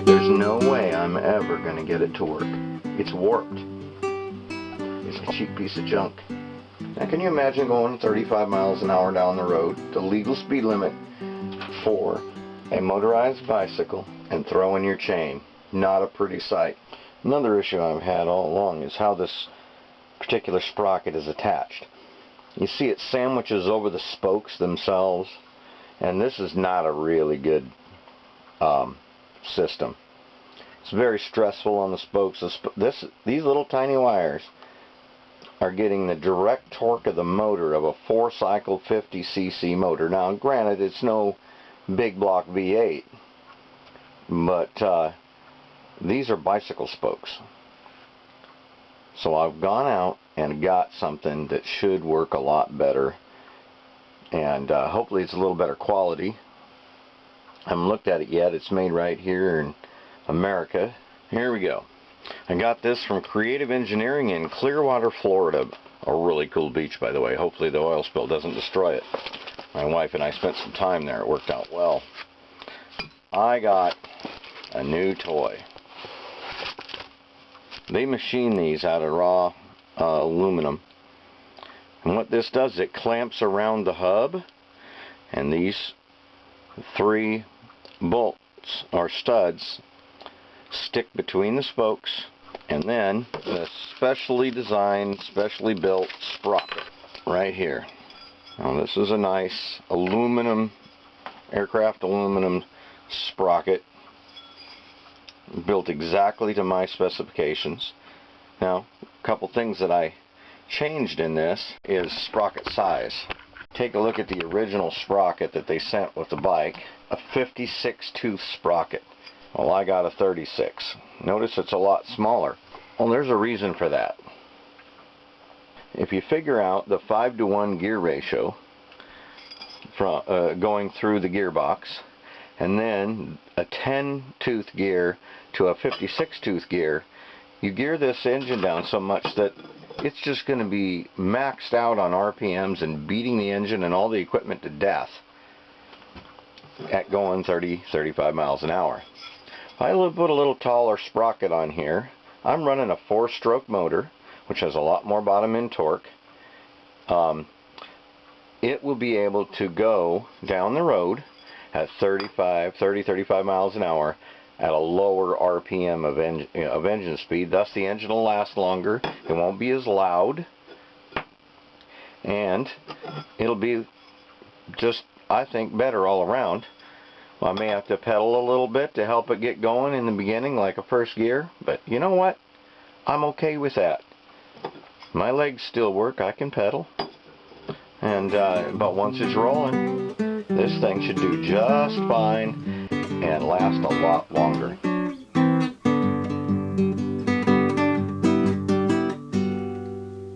There's no way I'm ever going to get it to work. It's warped. It's a cheap piece of junk. Now can you imagine going 35 miles an hour down the road, the legal speed limit for a motorized bicycle, and throwing your chain? Not a pretty sight. Another issue I've had all along is how this particular sprocket is attached. You see it sandwiches over the spokes themselves, and this is not a really good system. It's very stressful on the spokes. These little tiny wires are getting the direct torque of the motor of a 4-cycle 50cc motor. Now granted, it's no big block V8, but these are bicycle spokes. So I've gone out and got something that should work a lot better, and hopefully it's a little better quality. I haven't looked at it yet. It's made right here in America. Here we go. I got this from Creative Engineering in Clearwater, Florida. A really cool beach, by the way. Hopefully the oil spill doesn't destroy it. My wife and I spent some time there. It worked out well. I got a new toy. They machine these out of raw aluminum. And what this does, it clamps around the hub, and these 3 bolts or studs stick between the spokes, and then the specially designed, specially built sprocket right here. Now this is a nice aluminum, aircraft aluminum sprocket, built exactly to my specifications. Now, a couple things that I changed in this is sprocket size. Take a look at the original sprocket that they sent with the bike, a 56 tooth sprocket. Well, I got a 36. Notice it's a lot smaller. Well, there's a reason for that. If you figure out the 5-to-1 gear ratio from going through the gearbox, and then a 10 tooth gear to a 56 tooth gear, you gear this engine down so much that it's just going to be maxed out on RPMs and beating the engine and all the equipment to death at going 30-35 miles an hour. I put a little taller sprocket on here. I'm running a 4-stroke motor, which has a lot more bottom end torque. It will be able to go down the road at 30-35 miles an hour at a lower RPM of engine speed. Thus the engine will last longer, it won't be as loud, and it'll be just, I think, better all around. I may have to pedal a little bit to help it get going in the beginning, like a first gear, but you know what? I'm okay with that. My legs still work, I can pedal, and but once it's rolling, this thing should do just fine and last a lot longer.